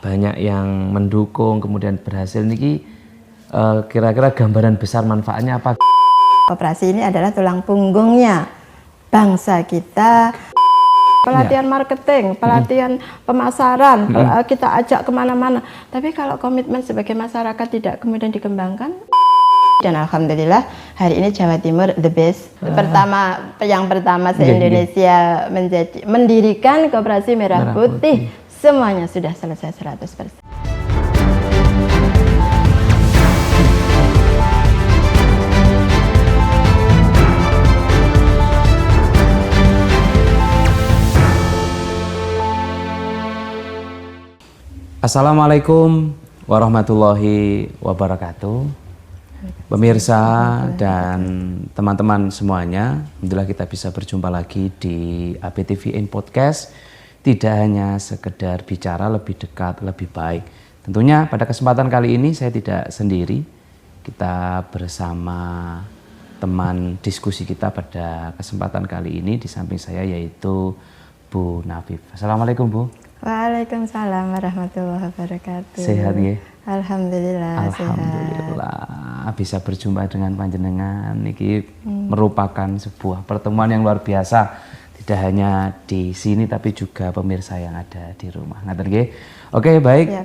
banyak yang mendukung kemudian berhasil niki, kira-kira gambaran besar manfaatnya apa? Koperasi ini adalah tulang punggungnya bangsa kita. Pelatihan marketing, pelatihan pemasaran, kita ajak kemana-mana. Tapi kalau komitmen sebagai masyarakat tidak kemudian dikembangkan. Dan alhamdulillah hari ini Jawa Timur the best. Yang pertama se-Indonesia mendirikan Koperasi Merah Putih. Semuanya sudah selesai 100%. Assalamualaikum warahmatullahi wabarakatuh. Pemirsa dan teman-teman semuanya, alhamdulillah kita bisa berjumpa lagi di ABTV In Podcast. Tidak hanya sekedar bicara lebih dekat, lebih baik. Tentunya pada kesempatan kali ini saya tidak sendiri. Kita bersama teman diskusi kita pada kesempatan kali ini di samping saya yaitu Bu Nafif. Assalamualaikum Bu. Waalaikumsalam warahmatullahi wabarakatuh. Sehat ya? Alhamdulillah. Alhamdulillah sehat. Bisa berjumpa dengan panjenengan niki merupakan sebuah pertemuan yang luar biasa. Tidak hanya di sini tapi juga pemirsa yang ada di rumah. Ngaten nggih. Oke, baik ya.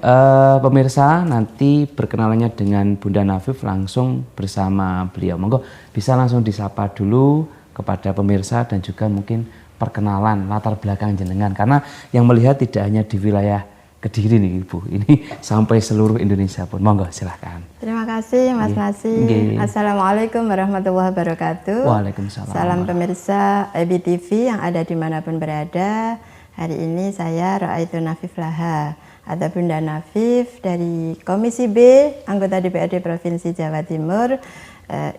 Pemirsa, nanti berkenalannya dengan Bunda Nafif langsung bersama beliau. Monggo bisa langsung disapa dulu kepada pemirsa dan juga mungkin perkenalan latar belakang jenengan, karena yang melihat tidak hanya di wilayah Kediri nih Ibu, ini sampai seluruh Indonesia pun. Monggo silahkan. Terima kasih Mas Nasi. Assalamualaikum warahmatullahi wabarakatuh. Waalaikumsalam. Salam pemirsa ABTV yang ada dimanapun berada. Hari ini saya Ra'aitu Nafif Laha atau Bunda Nafif dari Komisi B anggota DPRD Provinsi Jawa Timur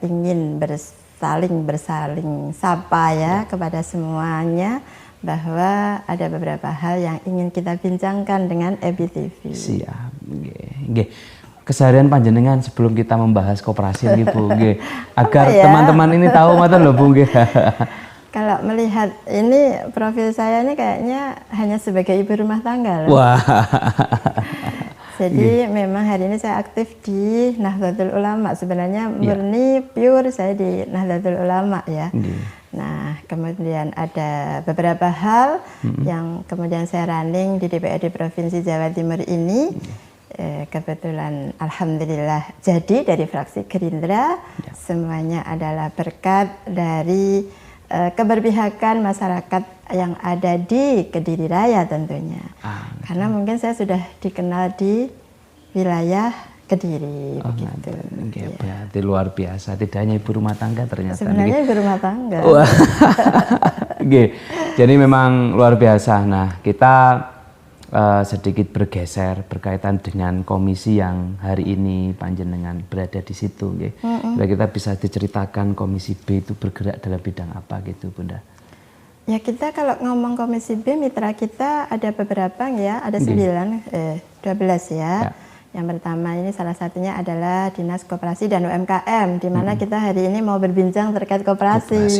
ingin bersaling sapa ya kepada semuanya bahwa ada beberapa hal yang ingin kita bincangkan dengan ABTV. Siap, nggih. Keseharian panjenengan sebelum kita membahas koperasi ini Bu, nggih. Agar teman-teman ini tahu ngoten lho Bu, nggih. Kalau melihat ini profil saya ini kayaknya hanya sebagai ibu rumah tangga loh. Wah. Jadi memang hari ini saya aktif di Nahdlatul Ulama. Sebenarnya murni pure saya di Nahdlatul Ulama ya. Nah kemudian ada beberapa hal yang kemudian saya running di DPRD Provinsi Jawa Timur ini. Kebetulan alhamdulillah jadi dari fraksi Gerindra. Semuanya adalah berkat dari keberpihakan masyarakat yang ada di Kediri Raya tentunya. Karena mungkin saya sudah dikenal di wilayah Kediri begitu. Berarti luar biasa, tidak hanya ibu rumah tangga ternyata. Sebenarnya ibu rumah tangga. Jadi memang luar biasa. Nah, kita sedikit bergeser berkaitan dengan komisi yang hari ini panjenengan berada di situ. Kita bisa diceritakan komisi B itu bergerak dalam bidang apa gitu Bunda? Ya kita kalau ngomong komisi B mitra kita ada beberapa ya, ada 12 ya. Yang pertama ini salah satunya adalah Dinas Koperasi dan UMKM, di mana kita hari ini mau berbincang terkait koperasi.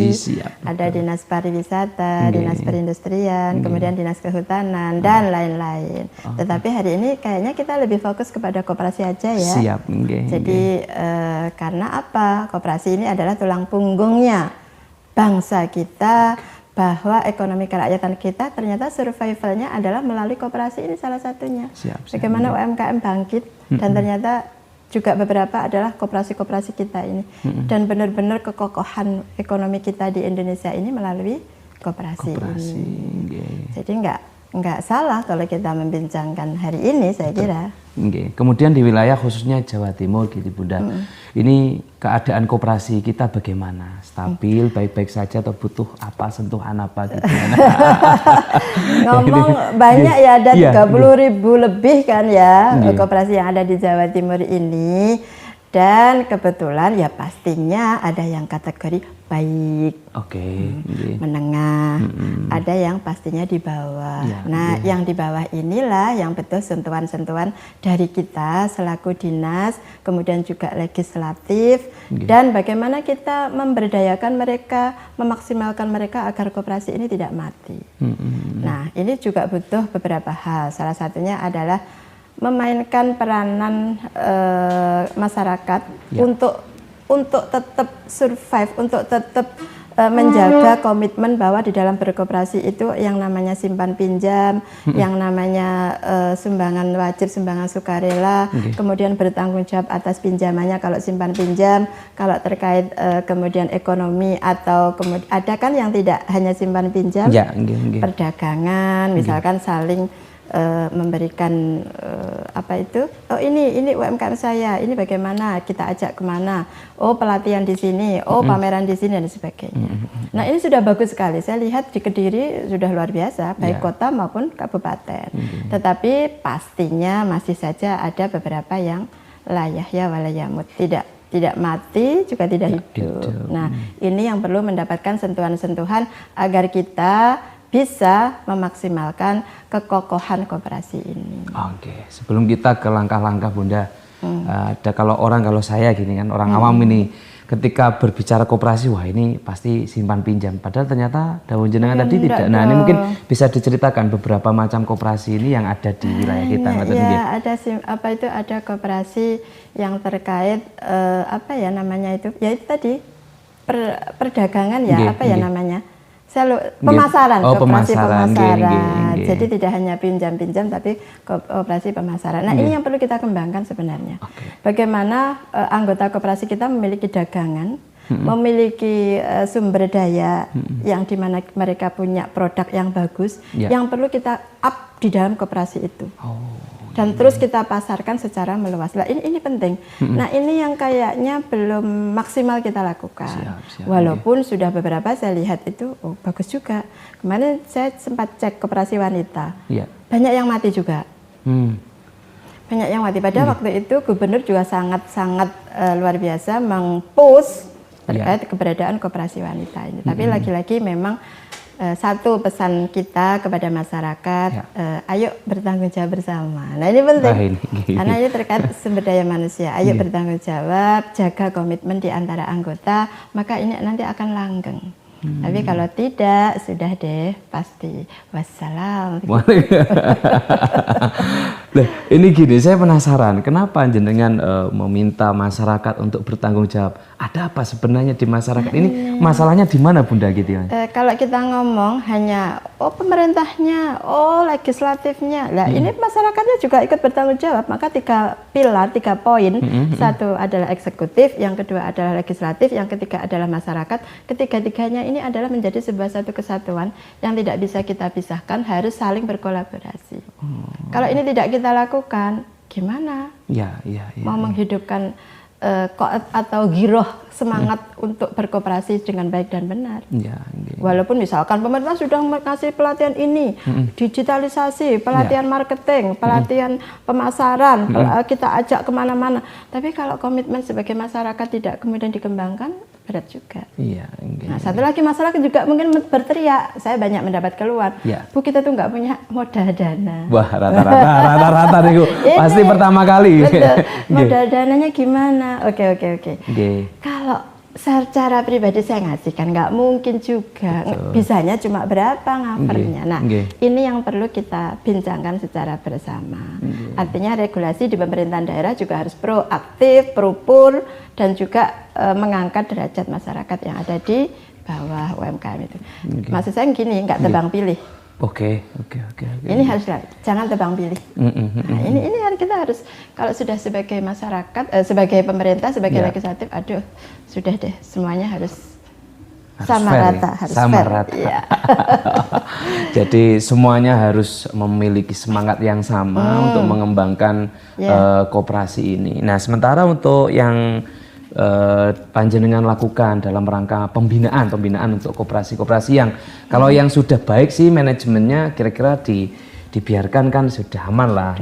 Ada Dinas Pariwisata, Dinas Perindustrian, kemudian Dinas Kehutanan dan lain-lain. Tetapi hari ini kayaknya kita lebih fokus kepada koperasi aja ya. Jadi karena apa? Koperasi ini adalah tulang punggungnya bangsa kita, bahwa ekonomi kerakyatan kita ternyata survivalnya adalah melalui koperasi ini salah satunya. Bagaimana UMKM bangkit dan ternyata juga beberapa adalah koperasi-koperasi kita ini. Dan benar-benar kekokohan ekonomi kita di Indonesia ini melalui koperasi ini. Jadi nggak salah kalau kita membincangkan hari ini saya kira. Kemudian di wilayah khususnya Jawa Timur gitu Bunda, ini keadaan koperasi kita bagaimana? Stabil, baik-baik saja atau butuh apa, sentuhan apa gitu? Ngomong banyak ya, ada 30.000 lebih kan ya koperasi yang ada di Jawa Timur ini. Dan kebetulan ya pastinya ada yang kategori baik, menengah, ada yang pastinya di bawah. Yang di bawah inilah yang betul sentuhan-sentuhan dari kita selaku dinas, kemudian juga legislatif, dan bagaimana kita memberdayakan mereka, memaksimalkan mereka agar koperasi ini tidak mati. Nah, ini juga butuh beberapa hal. Salah satunya adalah memainkan peranan masyarakat untuk tetap survive, untuk tetap menjaga komitmen bahwa di dalam berkoperasi itu yang namanya simpan pinjam, yang namanya sumbangan wajib, sumbangan sukarela, kemudian bertanggung jawab atas pinjamannya kalau simpan pinjam, kalau terkait kemudian ekonomi atau ada kan yang tidak hanya simpan pinjam, perdagangan, misalkan saling memberikan apa itu, oh ini UMKM saya, ini bagaimana, kita ajak kemana, oh pelatihan di sini, oh pameran di sini dan sebagainya. Nah ini sudah bagus sekali, saya lihat di Kediri sudah luar biasa, baik kota maupun kabupaten. Tetapi pastinya masih saja ada beberapa yang layah ya walayamut, tidak mati juga tidak hidup. Nah ini yang perlu mendapatkan sentuhan-sentuhan agar kita bisa memaksimalkan kekokohan koperasi ini. Oke, sebelum kita ke langkah-langkah Bunda, ada kalau saya gini kan, orang awam ini, ketika berbicara koperasi, wah ini pasti simpan pinjam. Padahal ternyata dawuh jenengan tadi tidak. Nah ini mungkin bisa diceritakan beberapa macam koperasi ini yang ada di wilayah kita. Ya, ada koperasi yang terkait apa ya namanya itu? Ya itu tadi perdagangan ya, namanya? Pemasaran, koperasi pemasaran. Jadi tidak hanya pinjam-pinjam tapi koperasi pemasaran. Nah ini yang perlu kita kembangkan sebenarnya. Bagaimana anggota koperasi kita memiliki dagangan, memiliki sumber daya yang dimana mereka punya produk yang bagus, yang perlu kita up di dalam koperasi itu. Dan terus kita pasarkan secara meluas. Nah, ini penting. Nah, ini yang kayaknya belum maksimal kita lakukan. Walaupun sudah beberapa saya lihat itu bagus juga. Kemarin saya sempat cek koperasi wanita. Banyak yang mati juga. Banyak yang mati. Pada waktu itu gubernur juga sangat-sangat luar biasa meng-push terkait keberadaan koperasi wanita ini. Tapi lagi-lagi memang satu pesan kita kepada masyarakat, ayo bertanggung jawab bersama. Nah ini penting, karena ini terkait sumber daya manusia. Ayo bertanggung jawab, jaga komitmen di antara anggota, maka ini nanti akan langgeng. Tapi kalau tidak, sudah deh pasti wassalam. Nah, ini gini, saya penasaran, kenapa jenengan meminta masyarakat untuk bertanggung jawab? Ada apa sebenarnya di masyarakat ini? Masalahnya di mana Bunda gitu ya? Kalau kita ngomong hanya pemerintahnya, legislatifnya, lah ini masyarakatnya juga ikut bertanggung jawab. Maka 3 pilar, 3 poin, satu adalah eksekutif, yang kedua adalah legislatif, yang ketiga adalah masyarakat. Ketiga-tiganya ini adalah menjadi satu kesatuan yang tidak bisa kita pisahkan, harus saling berkolaborasi. Kalau ini tidak kita lakukan, gimana? Mau menghidupkan atau giroh semangat untuk berkooperasi dengan baik dan benar. Walaupun misalkan pemerintah sudah mengasih pelatihan ini, digitalisasi, pelatihan marketing, pelatihan pemasaran, kita ajak kemana-mana. Tapi kalau komitmen sebagai masyarakat tidak kemudian dikembangkan, berat juga. Nah, satu lagi masyarakat juga mungkin berteriak, saya banyak mendapat keluhan, Bu kita tuh nggak punya modal dana. Wah rata-rata nih pasti pertama kali. Modal dananya gimana? Oke. Kalau secara pribadi saya ngasihkan nggak mungkin juga. Bisanya cuma berapa ngapernya. Nah ini yang perlu kita bincangkan secara bersama. Artinya regulasi di pemerintahan daerah juga harus proaktif, propur, dan juga mengangkat derajat masyarakat yang ada di bawah UMKM itu. Maksud saya gini, nggak tebang pilih. Oke. Ini harus jangan tebang pilih. Nah, ini kita harus kalau sudah sebagai masyarakat, sebagai pemerintah, sebagai legislatif, sudah deh semuanya harus sama rata, harus sama fair. rata. Jadi semuanya harus memiliki semangat yang sama untuk mengembangkan koperasi ini. Nah, sementara untuk yang panjenengan lakukan dalam rangka pembinaan untuk koperasi-koperasi yang kalau yang sudah baik sih manajemennya kira-kira dibiarkan kan sudah aman lah.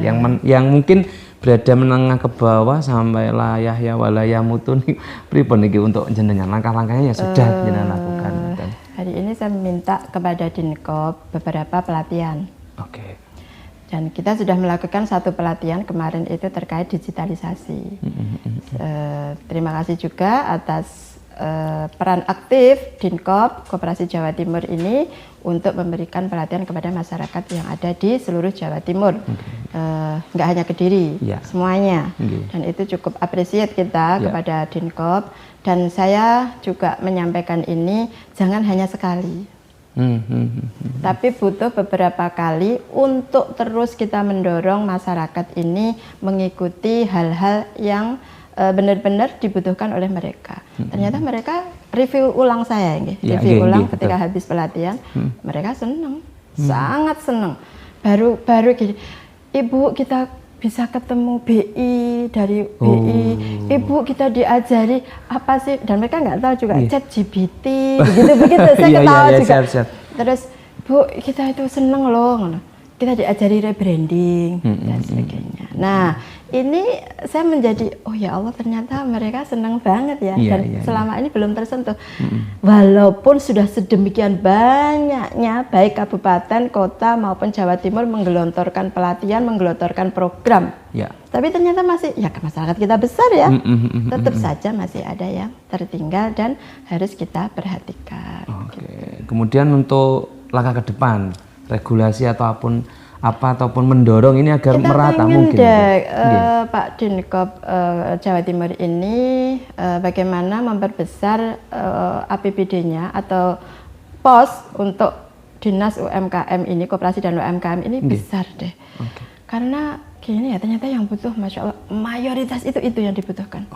Yang mungkin berada menengah ke bawah sampai layah ya walayah mutu nih pripun iki untuk jenengan langkah-langkahnya ya sudah jenengan lakukan. Hari ini saya minta kepada Dinkop beberapa pelatihan. Dan kita sudah melakukan satu pelatihan kemarin itu terkait digitalisasi. Terima kasih juga atas peran aktif Dinkop Koperasi Jawa Timur ini untuk memberikan pelatihan kepada masyarakat yang ada di seluruh Jawa Timur, nggak hanya Kediri, semuanya. Dan itu cukup appreciate kita kepada Dinkop. Dan saya juga menyampaikan ini jangan hanya sekali, tapi butuh beberapa kali untuk terus kita mendorong masyarakat ini mengikuti hal-hal yang benar-benar dibutuhkan oleh mereka. Ternyata mereka review ulang saya, review ulang ketika habis pelatihan, mereka senang, sangat senang. Baru gini, Ibu kita bisa ketemu BI dari BI, Ibu kita diajari apa sih, dan mereka nggak tahu juga ChatGPT, begitu saya ketawa juga. Siap. Terus Bu kita itu seneng loh, kita diajari rebranding dan sebagainya. Nah ini saya menjadi oh ya Allah ternyata mereka senang banget ya, dan selama ini belum tersentuh. Walaupun sudah sedemikian banyaknya baik kabupaten, kota maupun Jawa Timur menggelontorkan pelatihan, menggelontorkan program, tapi ternyata masih ya masyarakat kita besar ya, tetap saja masih ada yang tertinggal dan harus kita perhatikan. Kemudian untuk langkah ke depan, regulasi ataupun mendorong ini agar merata mungkin. Pak Dinkop Jawa Timur ini bagaimana memperbesar APBD-nya atau pos untuk Dinas UMKM ini, Koperasi dan UMKM ini besar deh. Karena gini ya, ternyata yang butuh Masya Allah mayoritas itu yang dibutuhkan.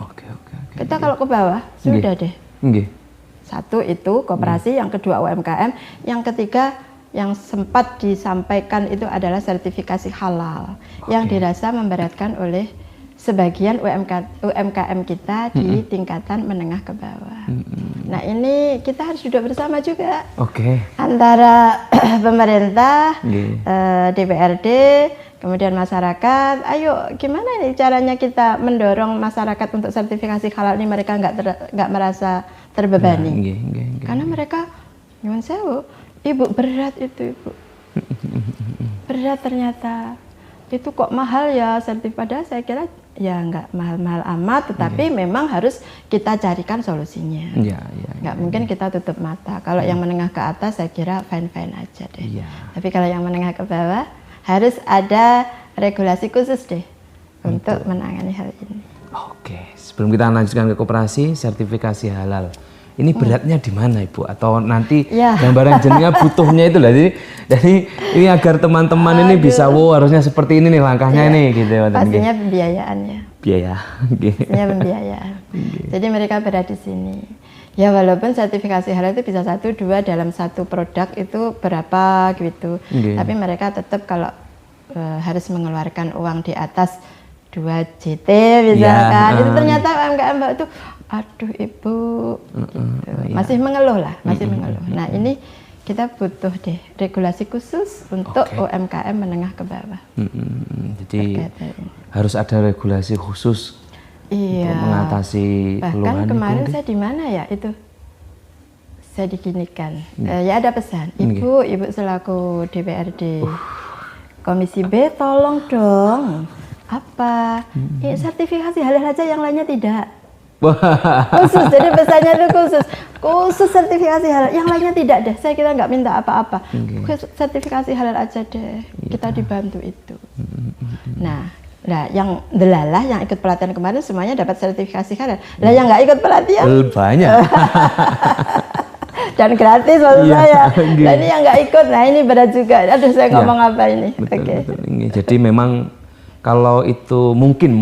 Kita kalau ke bawah sudah deh. Satu itu koperasi, yang kedua UMKM, yang ketiga yang sempat disampaikan itu adalah sertifikasi halal yang dirasa memberatkan oleh sebagian UMKM kita di tingkatan menengah ke bawah. Nah ini kita harus duduk bersama juga antara pemerintah, DPRD, kemudian masyarakat. Ayo gimana nih caranya kita mendorong masyarakat untuk sertifikasi halal ini, mereka nggak merasa terbebani. Karena mereka nyuwun sewu, Ibu berat itu Ibu, berat ternyata. Itu kok mahal ya sertifikat, saya kira ya nggak mahal-mahal amat, tetapi memang harus kita carikan solusinya. Nggak mungkin kita tutup mata. Kalau yang menengah ke atas saya kira fine-fine aja deh. Tapi kalau yang menengah ke bawah harus ada regulasi khusus deh untuk menangani hal ini. Sebelum kita lanjutkan ke koperasi, sertifikasi halal. Ini beratnya di mana Ibu? Atau nanti gambaran jenengan butuhnya itu lah. Jadi ini agar teman-teman ini bisa, harusnya seperti ini nih langkahnya nih gitu. Pastinya pembiayaannya. Pastinya pembiayaan. Jadi mereka berat di sini. Ya walaupun sertifikasi halal itu bisa 1, 2 dalam satu produk itu berapa gitu. Tapi mereka tetap kalau harus mengeluarkan uang di atas 2 JT misalkan. Itu ternyata UMKM itu aduh Ibu, gitu. Masih mengeluh lah, masih mengeluh. Nah ini kita butuh deh regulasi khusus untuk UMKM menengah ke bawah. Jadi harus ada regulasi khusus untuk mengatasi keluhan. Bahkan kemarin saya di mana ya itu, saya diginikan, ya ada pesan, Ibu selaku DPRD, Komisi B tolong dong, apa, sertifikasi halal aja yang lainnya tidak. Khusus, jadi pesannya itu khusus sertifikasi halal, yang lainnya tidak deh, saya kira nggak minta apa-apa, sertifikasi halal aja deh, kita dibantu itu. Nah yang delalah yang ikut pelatihan kemarin semuanya dapat sertifikasi halal, lah yang nggak ikut pelatihan banyak dan gratis maksud saya. Nah ini yang nggak ikut, nah ini berat juga, aduh saya ngomong apa ini. Betul. Jadi memang kalau itu mungkin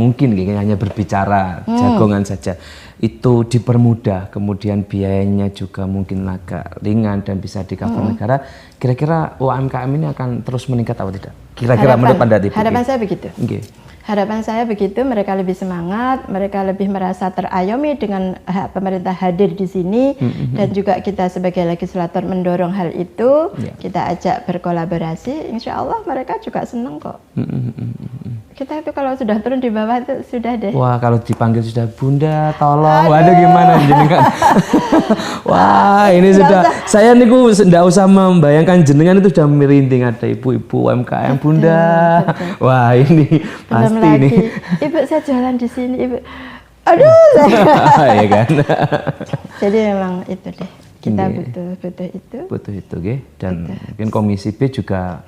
hanya berbicara jagongan saja, itu dipermudah, kemudian biayanya juga mungkin agak ringan dan bisa di-cover negara. Kira-kira UMKM ini akan terus meningkat atau tidak? Kira-kira menurut Anda? Harapan saya begitu. Harapan saya begitu, mereka lebih semangat, mereka lebih merasa terayomi dengan pemerintah hadir di sini, dan juga kita sebagai legislator mendorong hal itu, kita ajak berkolaborasi, insya Allah mereka juga senang kok. Kita itu kalau sudah turun di bawah itu sudah deh. Wah kalau dipanggil sudah Bunda tolong, waduh gimana jenengan? Wah ini sudah, saya niku tidak usah membayangkan jenengan itu sudah merinding, ada ibu-ibu UMKM Bunda. Wah ini pasti lagi. Nih. Ibu saya jualan di sini, Ibu. Aduh, ya kan. Jadi memang itu deh, kita butuh itu. Butuh itu, dan mungkin Komisi B juga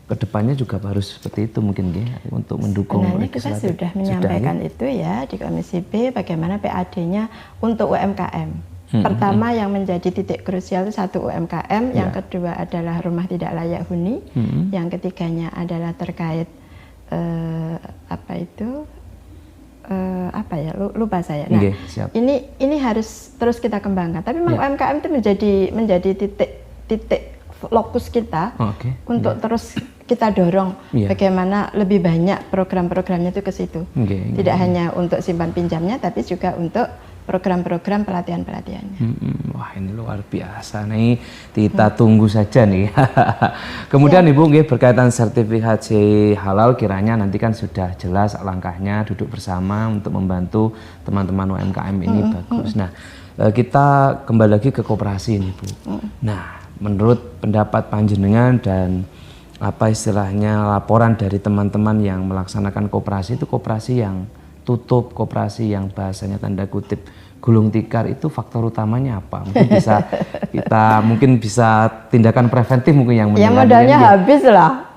kedepannya juga harus seperti itu mungkin, untuk mendukung. Sebenarnya kita sudah menyampaikan itu ya di Komisi B, bagaimana PAD-nya untuk UMKM. Pertama yang menjadi titik krusial itu satu UMKM, yang kedua adalah rumah tidak layak huni, yang ketiganya adalah terkait lupa saya. Nah, ini harus terus kita kembangkan. Tapi memang UMKM itu menjadi titik lokus kita untuk terus kita dorong bagaimana lebih banyak program-programnya itu ke situ. Tidak hanya untuk simpan pinjamnya, tapi juga untuk program-program pelatihan-pelatihannya. Wah, ini luar biasa nih, kita tunggu saja nih. Kemudian Ibu, berkaitan sertifikasi halal, kiranya nanti kan sudah jelas langkahnya, duduk bersama untuk membantu teman-teman UMKM ini bagus. Nah, kita kembali lagi ke koperasi ini, Bu. Nah, menurut pendapat panjenengan dan apa istilahnya laporan dari teman-teman yang melaksanakan koperasi, itu koperasi yang tutup, koperasi yang bahasanya tanda kutip gulung tikar, itu faktor utamanya apa? Mungkin bisa tindakan preventif mungkin yang ya modalnya habis lah.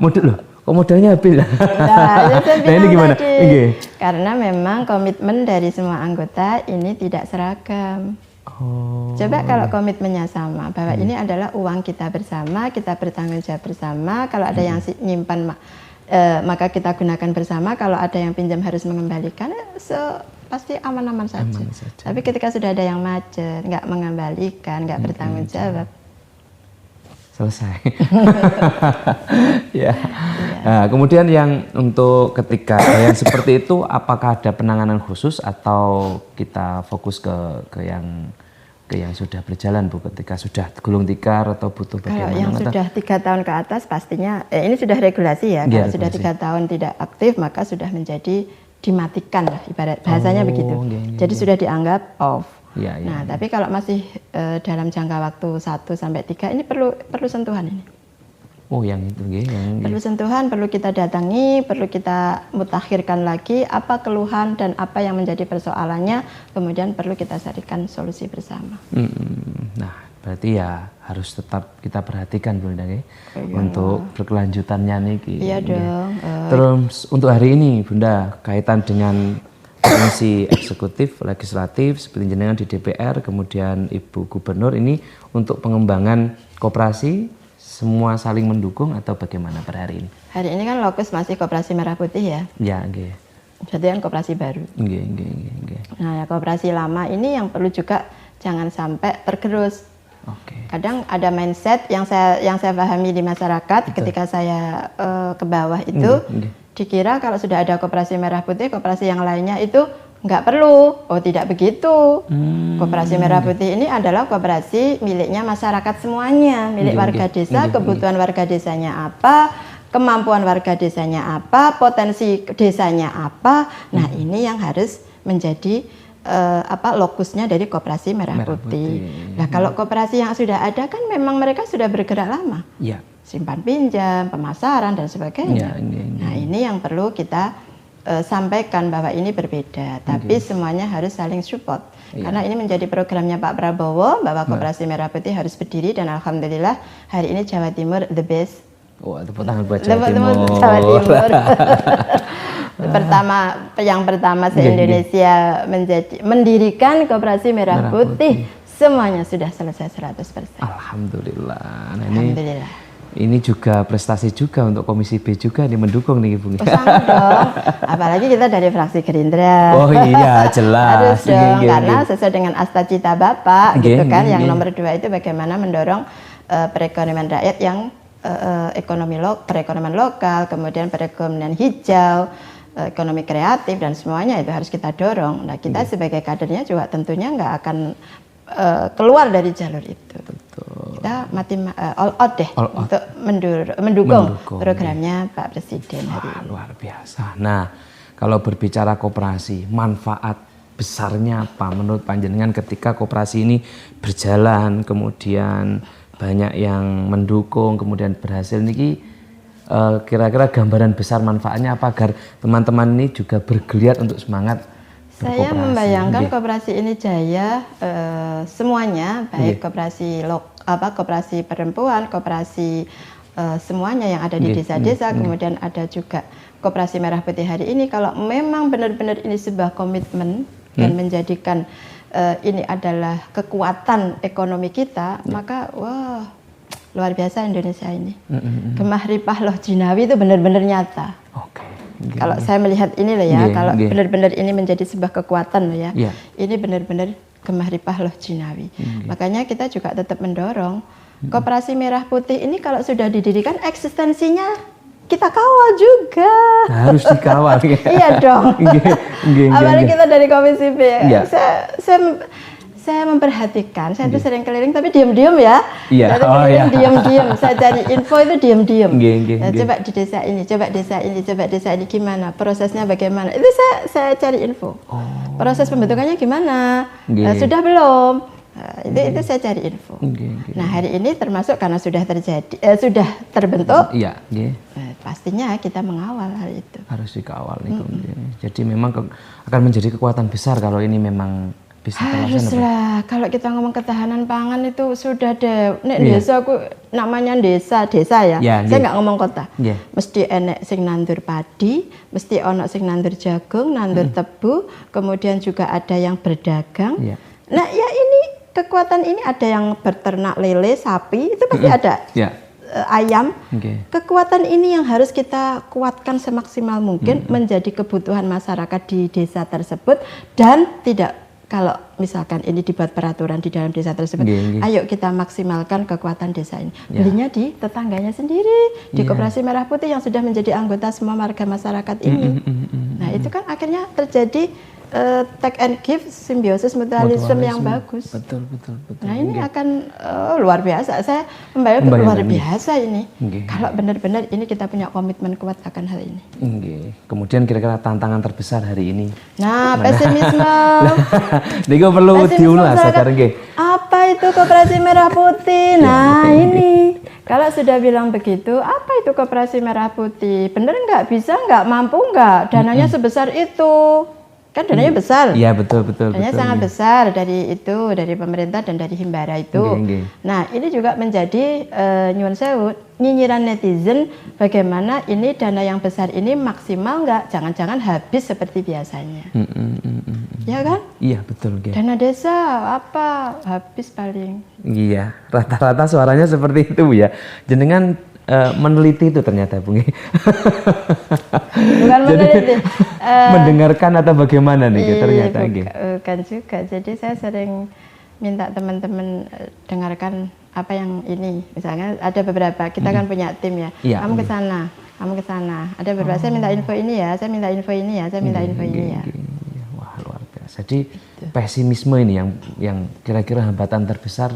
Modalnya habis. Nah, ini gimana? Karena memang komitmen dari semua anggota ini tidak seragam. Coba kalau komitmennya sama, bahwa ini adalah uang kita bersama, kita bertanggung jawab bersama, kalau ada yang nyimpan maka kita gunakan bersama, kalau ada yang pinjam harus mengembalikan, pasti aman-aman saja. Tapi ketika sudah ada yang macet, nggak mengembalikan, nggak bertanggung jawab, selesai. Nah, kemudian yang untuk ketika yang seperti itu, apakah ada penanganan khusus atau kita fokus ke yang sudah berjalan, Bu, ketika sudah gulung tikar atau butuh bagaimana? Kalau yang sudah 3 tahun ke atas pastinya ini sudah regulasi ya. Kalau sudah 3 tahun tidak aktif maka sudah menjadi dimatikan lah, ibarat bahasanya begitu. Jadi sudah dianggap off. Nah, tapi kalau masih dalam jangka waktu 1 sampai 3 ini perlu sentuhan ini. Yang itu perlu sentuhan, perlu kita datangi, perlu kita mutakhirkan lagi apa keluhan dan apa yang menjadi persoalannya, kemudian perlu kita carikan solusi bersama. Nah, berarti ya harus tetap kita perhatikan, Bunda, untuk berkelanjutannya nih. Iya dong. Terus untuk hari ini, Bunda, kaitan dengan fungsi eksekutif, legislatif, seperti jenengan di DPR, kemudian Ibu Gubernur ini untuk pengembangan koperasi, semua saling mendukung atau bagaimana per hari ini? Hari ini kan lokus masih Koperasi Merah Putih ya? Jadi kan koperasi baru. Nah, koperasi lama ini yang perlu juga jangan sampai tergerus. Kadang ada mindset yang saya pahami di masyarakat. Ketika saya ke bawah itu, dikira kalau sudah ada Koperasi Merah Putih, koperasi yang lainnya itu nggak perlu. Tidak begitu. Koperasi Merah Putih ini adalah koperasi miliknya masyarakat semuanya, milik warga desa. Kebutuhan warga desanya apa, kemampuan warga desanya apa, potensi desanya apa. Nah, ini yang harus menjadi lokusnya dari Koperasi Merah Putih. Nah, kalau koperasi yang sudah ada kan memang mereka sudah bergerak lama. Simpan pinjam, pemasaran dan sebagainya. Nah, ini yang perlu kita sampaikan bahwa ini berbeda, tapi semuanya harus saling support. Karena ini menjadi programnya Pak Prabowo, bahwa Koperasi Merah Putih harus berdiri, dan alhamdulillah hari ini Jawa Timur the best. Tepuk tangan buat Jawa Timur. Yang pertama se-Indonesia mendirikan Koperasi Merah Putih. Semuanya sudah selesai 100%. Alhamdulillah. Alhamdulillah. Ini juga prestasi juga untuk Komisi B juga nih, mendukung nih, Bu. Sangat dong. Apalagi kita dari fraksi Gerindra. Jelas. Harus dong, karena sesuai dengan asta cita Bapak, gitu kan. Yang nomor 2 itu bagaimana mendorong perekonomian rakyat yang perekonomian lokal, kemudian perekonomian hijau, ekonomi kreatif, dan semuanya itu harus kita dorong. Nah, kita sebagai kadernya juga tentunya nggak akan keluar dari jalur itu. Kita all out deh untuk mendukung programnya Pak Presiden hari ini. Luar biasa. Nah, kalau berbicara koperasi, manfaat besarnya apa menurut panjenengan ketika koperasi ini berjalan, kemudian banyak yang mendukung, kemudian berhasil niki, kira-kira gambaran besar manfaatnya apa agar teman-teman ini juga bergeliat untuk semangat Saya membayangkan koperasi ini jaya semuanya, baik koperasi koperasi perempuan, koperasi semuanya yang ada di desa-desa, kemudian ada juga Koperasi Merah Putih hari ini. Kalau memang benar-benar ini sebuah komitmen dan menjadikan ini adalah kekuatan ekonomi kita, maka wah luar biasa Indonesia ini. Gemah ripah loh jinawi itu benar-benar nyata. Kalau saya melihat ini loh ya, kalau benar-benar ini menjadi sebuah kekuatan loh ya, ini benar-benar gemah ripah loh jinawi. Makanya kita juga tetap mendorong Koperasi Merah Putih ini kalau sudah didirikan eksistensinya kita kawal juga. Harus dikawal. Iya dong. Apalagi kita dari Komisi B. Saya memperhatikan, saya itu sering keliling tapi diam-diam ya. Diam-diam. Saya cari info itu diam-diam. Coba di desa ini, coba desa ini, coba desa ini gimana, prosesnya bagaimana. Itu saya cari info. Proses pembentukannya gimana? Sudah belum? Itu saya cari info. Nah hari ini termasuk karena sudah terjadi, sudah terbentuk. Pastinya kita mengawal hal itu. Harus dikawal itu. Jadi memang akan menjadi kekuatan besar kalau ini memang bisa haruslah. Kalau kita ngomong ketahanan pangan itu sudah deh. Nek desa aku namanya desa ya. Saya nggak ngomong kota. Mesti enek sing nandur padi, mesti ono sing nandur jagung, nandur tebu, kemudian juga ada yang berdagang. Nah ya ini kekuatan ini ada yang berternak lele, sapi, itu pasti ada. Ayam. Kekuatan ini yang harus kita kuatkan semaksimal mungkin menjadi kebutuhan masyarakat di desa tersebut dan tidak. Kalau misalkan ini dibuat peraturan di dalam desa tersebut, ayo kita maksimalkan kekuatan desa ini. Belinya di tetangganya sendiri, di Koperasi Merah Putih yang sudah menjadi anggota semua warga masyarakat ini. Nah itu kan akhirnya terjadi take and give, simbiosis mutualisme yang bagus. Betul. Nah ini akan luar biasa. Saya membayangkan luar biasa ini. Kalau benar-benar ini kita punya komitmen kuat akan hal ini. Kemudian kira-kira tantangan terbesar hari ini. Nah pesimisme. Ini perlu diulas sekarang. Apa itu Koperasi Merah Putih? Nah ini kalau sudah bilang begitu, apa itu Koperasi Merah Putih? Bener nggak? Bisa nggak? Mampu nggak? Dananya sebesar itu? Kan dananya besar. Iya betul. Dananya sangat besar dari pemerintah dan dari Himbara itu. Nah ini juga menjadi nyuwun sewu nyinyiran netizen bagaimana ini dana yang besar ini maksimal nggak? Jangan-jangan habis seperti biasanya. Ya kan? Iya betul. Dana desa apa habis paling? Iya rata-rata suaranya seperti itu ya. Jenengan meneliti itu ternyata Bung. Bukan meneliti. Mendengarkan atau bagaimana nih ternyata? Bukan juga. Jadi saya sering minta teman-teman dengarkan apa yang ini. Misalnya ada beberapa, kita kan punya tim ya. Kamu ke sana, kamu ke sana. Ada beberapa, saya minta info ini ya, saya minta info ini ya, saya minta info ini ya. Wah luar biasa. Jadi pesimisme ini yang kira-kira hambatan terbesar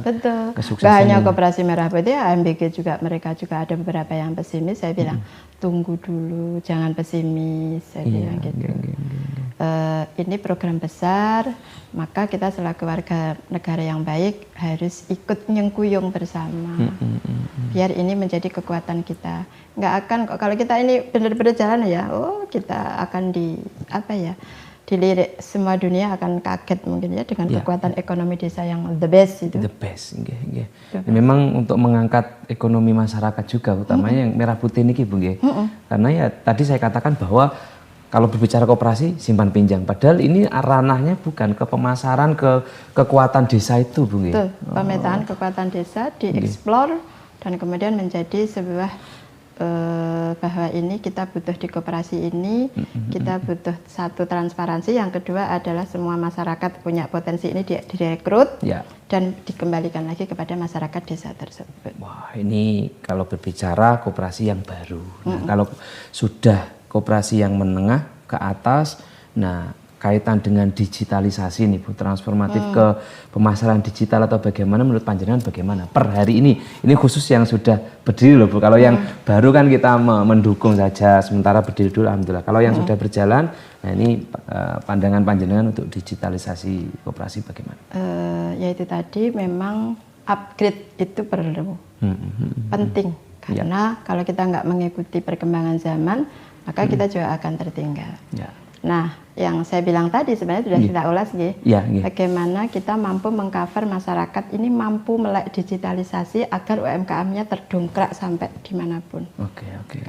kesuksesan. Gak hanya Koperasi Merah Putih, AMBG juga, mereka juga ada beberapa yang pesimis. Saya bilang tunggu dulu, jangan pesimis. Saya bilang gitu. Ini program besar, maka kita selaku warga negara yang baik harus ikut nyengkuyung bersama. Biar ini menjadi kekuatan kita. Nggak akan kok kalau kita ini benar-benar jalan ya, kita akan dilirik semua dunia akan kaget mungkin ya dengan kekuatan ekonomi desa yang the best itu. The best, memang untuk mengangkat ekonomi masyarakat juga, utamanya yang Merah Putih ini, Bung. Karena ya tadi saya katakan bahwa kalau berbicara koperasi simpan pinjam, padahal ini ranahnya bukan ke pemasaran, ke kekuatan desa itu, Bung. Betul, pemetaan kekuatan desa dieksplor dan kemudian menjadi sebuah bahwa ini kita butuh di koperasi ini, kita butuh satu transparansi, yang kedua adalah semua masyarakat punya potensi ini direkrut dan dikembalikan lagi kepada masyarakat desa tersebut. Wah ini kalau berbicara koperasi yang baru. Nah, kalau sudah koperasi yang menengah ke atas, nah kaitan dengan digitalisasi nih Bu, transformatif ke pemasaran digital atau bagaimana, menurut panjenengan bagaimana per hari ini khusus yang sudah berdiri loh Bu. Kalau yang baru kan kita mendukung saja, sementara berdiri dulu alhamdulillah. Kalau yang sudah berjalan, nah ini pandangan panjenengan untuk digitalisasi koperasi bagaimana? Yaitu tadi memang upgrade itu perlu, penting, karena kalau kita nggak mengikuti perkembangan zaman, maka kita juga akan tertinggal. Nah yang saya bilang tadi sebenarnya sudah kita ulas nggih. Bagaimana kita mampu mengcover masyarakat ini mampu melek digitalisasi agar UMKM-nya terdongkrak sampai dimanapun.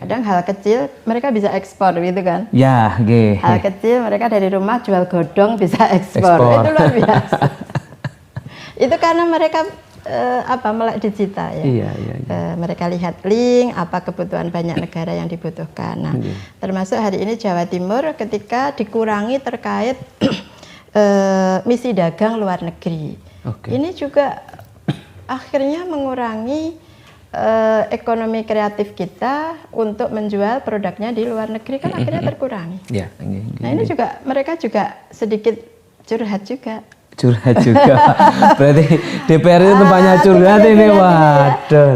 Kadang hal kecil mereka bisa ekspor gitu kan. Hal kecil mereka dari rumah jual godong bisa ekspor. Itu luar biasa. Itu karena mereka melek digital ya. Mereka lihat link apa kebutuhan banyak negara yang dibutuhkan. Nah, termasuk hari ini Jawa Timur ketika dikurangi terkait misi dagang luar negeri. Ini juga akhirnya mengurangi ekonomi kreatif kita untuk menjual produknya di luar negeri kan akhirnya terkurangi. Nah, ini juga mereka juga sedikit curhat juga. Berarti DPR itu tempatnya curhat ini. Waduh,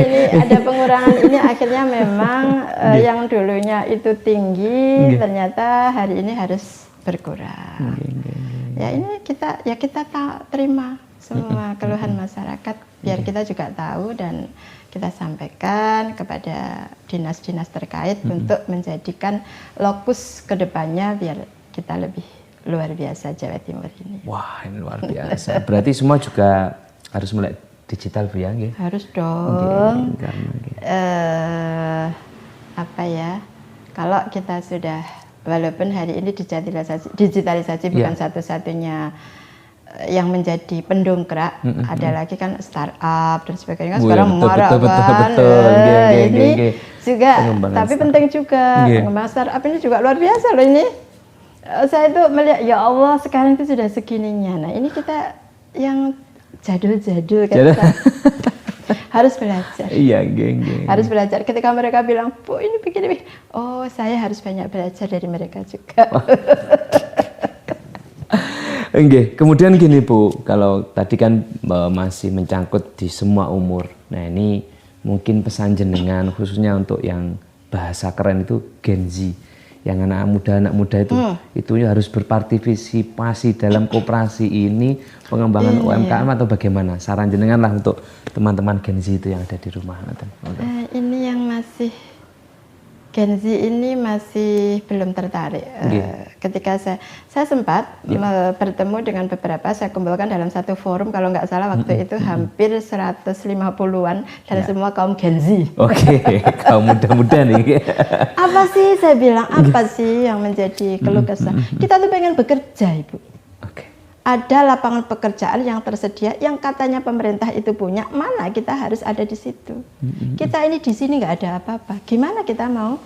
ini ada pengurangan ini akhirnya memang yang dulunya itu tinggi ternyata hari ini harus berkurang. Ya ini kita terima semua keluhan masyarakat biar kita juga tahu dan kita sampaikan kepada dinas-dinas terkait untuk menjadikan lokus kedepannya biar kita lebih luar biasa Jawa Timur ini. Wah, ini luar biasa. Berarti semua juga harus melek digital Bu ya? Harus dong. Kalau kita sudah, walaupun hari ini digitalisasi bukan satu-satunya yang menjadi pendongkrak, ada lagi kan startup dan sebagainya. Sekarang mengorak kan. Ini juga, tapi penting juga pengembangan startup ini juga luar biasa loh ini. Saya itu melihat ya Allah sekarang itu sudah segininya. Nah ini kita yang jadul-jadul kan harus belajar. Harus belajar. Ketika mereka bilang, Bu ini begini, oh saya harus banyak belajar dari mereka juga. Kemudian gini Bu, kalau tadi kan masih mencangkut di semua umur. Nah ini mungkin pesan jenengan khususnya untuk yang bahasa keren itu Gen Z. Yang anak muda itu harus berpartisipasi dalam koperasi ini pengembangan UMKM atau bagaimana? Saran jenengan lah untuk teman-teman Gen Z itu yang ada di rumah. Ini yang masih Gen Z ini masih belum tertarik. Ketika saya sempat bertemu dengan beberapa, saya kumpulkan dalam satu forum kalau nggak salah waktu itu hampir 150-an dan semua kaum Gen Z. Kaum muda-muda nih. Apa sih saya bilang, apa sih yang menjadi keluh kesah? Kita tuh pengen bekerja Ibu. Ada lapangan pekerjaan yang tersedia yang katanya pemerintah itu punya, mana kita harus ada di situ. Kita ini di sini nggak ada apa-apa. Gimana kita mau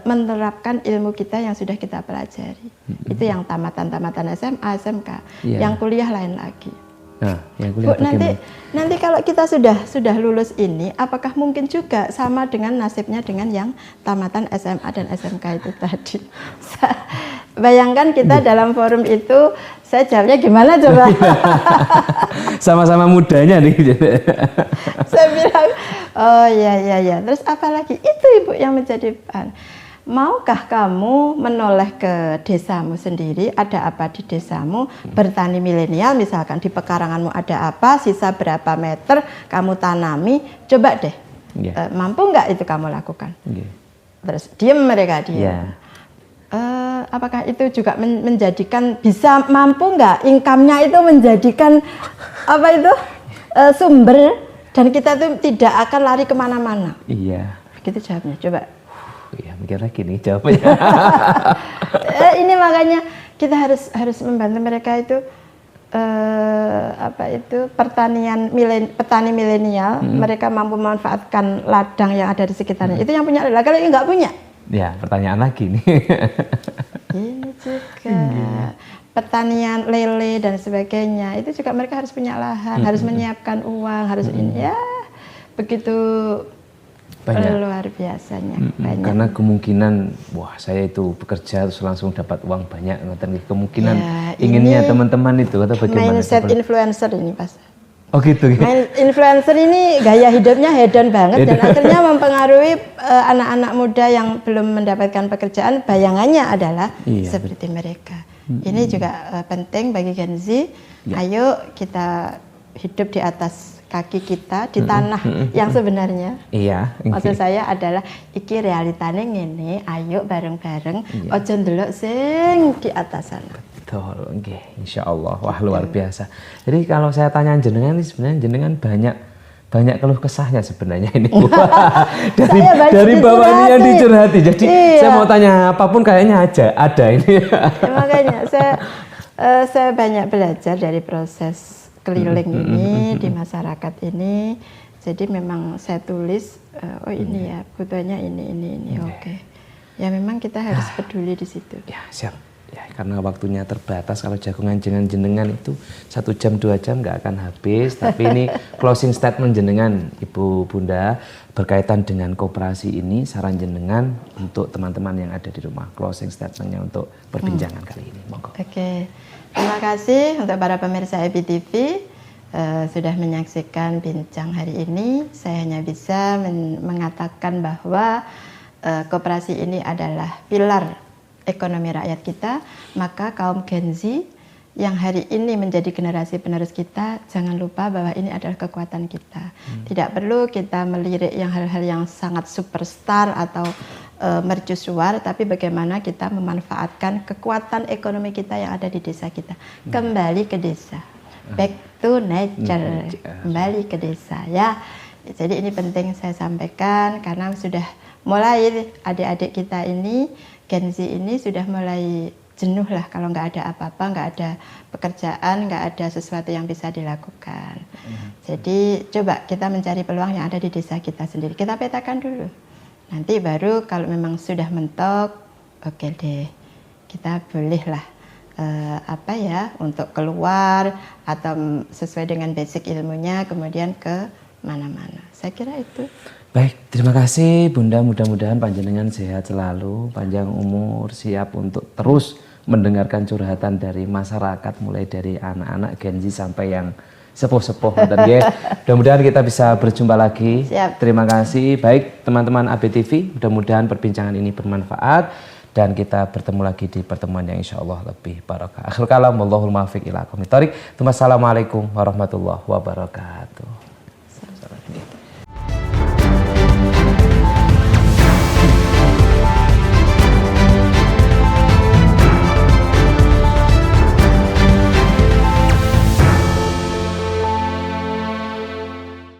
menerapkan ilmu kita yang sudah kita pelajari? Itu yang tamatan SMA, SMK. Yang kuliah lain lagi. Nah, yang kuliah Bu, nanti kalau kita sudah lulus ini, apakah mungkin juga sama dengan nasibnya dengan yang tamatan SMA dan SMK itu tadi? Bayangkan kita dalam forum itu, saya jawabnya gimana coba? Sama-sama mudanya nih. Saya bilang, oh ya. Terus apalagi itu Ibu yang menjadi maukah kamu menoleh ke desamu sendiri, ada apa di desamu, bertani milenial misalkan, di pekaranganmu ada apa, sisa berapa meter kamu tanami, coba deh, mampu nggak itu kamu lakukan? Terus diem mereka, diem. Apakah itu juga menjadikan, bisa mampu nggak income-nya itu menjadikan apa itu sumber dan kita tuh tidak akan lari kemana-mana? Begitu jawabnya, coba. Mikir lagi nih jawabannya. Ini makanya kita harus membantu mereka itu petani milenial, mereka mampu memanfaatkan ladang yang ada di sekitarnya. Itu yang punya. Kalau yang nggak punya, ya pertanyaan lagi nih. Ini juga pertanian lele dan sebagainya, itu juga mereka harus punya lahan, harus menyiapkan uang, harus ini ya begitu. Banyak. Luar biasanya. Banyak. Karena kemungkinan, wah saya itu bekerja terus langsung dapat uang banyak, kemungkinan inginnya teman-teman itu atau bagaimana? Mindset influencer ini Pas. Oh gitu. Influencer ini gaya hidupnya hedon banget dan akhirnya mempengaruhi anak-anak muda yang belum mendapatkan pekerjaan. Bayangannya adalah seperti mereka. Ini juga penting bagi Gen Z. Ayo kita hidup di atas kaki kita di tanah yang sebenarnya. Iya. Maksud saya adalah iki realitane ngene, ayo bareng-bareng ojo ndelok sing di atas sana. Betul, nggih, insyaallah. Wah, luar biasa. Jadi kalau saya tanya jenengan ini sebenarnya jenengan banyak keluh kesahnya sebenarnya ini. dari bawah ini yang dicurhati. Jadi saya mau tanya apapun kayaknya ada ini. Makanya saya banyak belajar dari proses keliling ini di masyarakat ini. Jadi memang saya tulis oh ini ya butuhnya ini oke. Ya memang kita harus peduli di situ. Ya, siap. Ya, karena waktunya terbatas, kalau jagungan jenengan itu 1 jam 2 jam nggak akan habis. Tapi ini closing statement jenengan Ibu Bunda berkaitan dengan koperasi ini, saran jenengan untuk teman-teman yang ada di rumah, closing statementnya untuk perbincangan kali ini. Monggo. Oke, terima kasih untuk para pemirsa EBTV sudah menyaksikan bincang hari ini. Saya hanya bisa mengatakan bahwa koperasi ini adalah pilar ekonomi rakyat kita, maka kaum Gen Z yang hari ini menjadi generasi penerus kita, jangan lupa bahwa ini adalah kekuatan kita. Tidak perlu kita melirik yang hal-hal yang sangat superstar atau mercusuar, tapi bagaimana kita memanfaatkan kekuatan ekonomi kita yang ada di desa kita. Kembali ke desa, back to nature, kembali ke desa ya. Jadi ini penting saya sampaikan karena sudah mulai adik-adik kita ini Gen Z ini sudah mulai jenuh lah kalau nggak ada apa-apa, nggak ada pekerjaan, nggak ada sesuatu yang bisa dilakukan. Jadi coba kita mencari peluang yang ada di desa kita sendiri. Kita petakan dulu. Nanti baru kalau memang sudah mentok, oke deh, kita bolehlah untuk keluar atau sesuai dengan basic ilmunya, kemudian ke mana-mana. Saya kira itu. Baik, terima kasih Bunda, mudah-mudahan panjenengan sehat selalu, panjang umur, siap untuk terus mendengarkan curhatan dari masyarakat, mulai dari anak-anak Gen Z sampai yang sepuh-sepuh. Mudah-mudahan kita bisa berjumpa lagi. Siap. Terima kasih. Baik teman-teman ABTV, mudah-mudahan perbincangan ini bermanfaat dan kita bertemu lagi di pertemuan yang insya Allah lebih barokah. Akhirul kalam, wallahul muwaffiq ila aqwamit thoriq. Wassalamualaikum warahmatullahi wabarakatuh.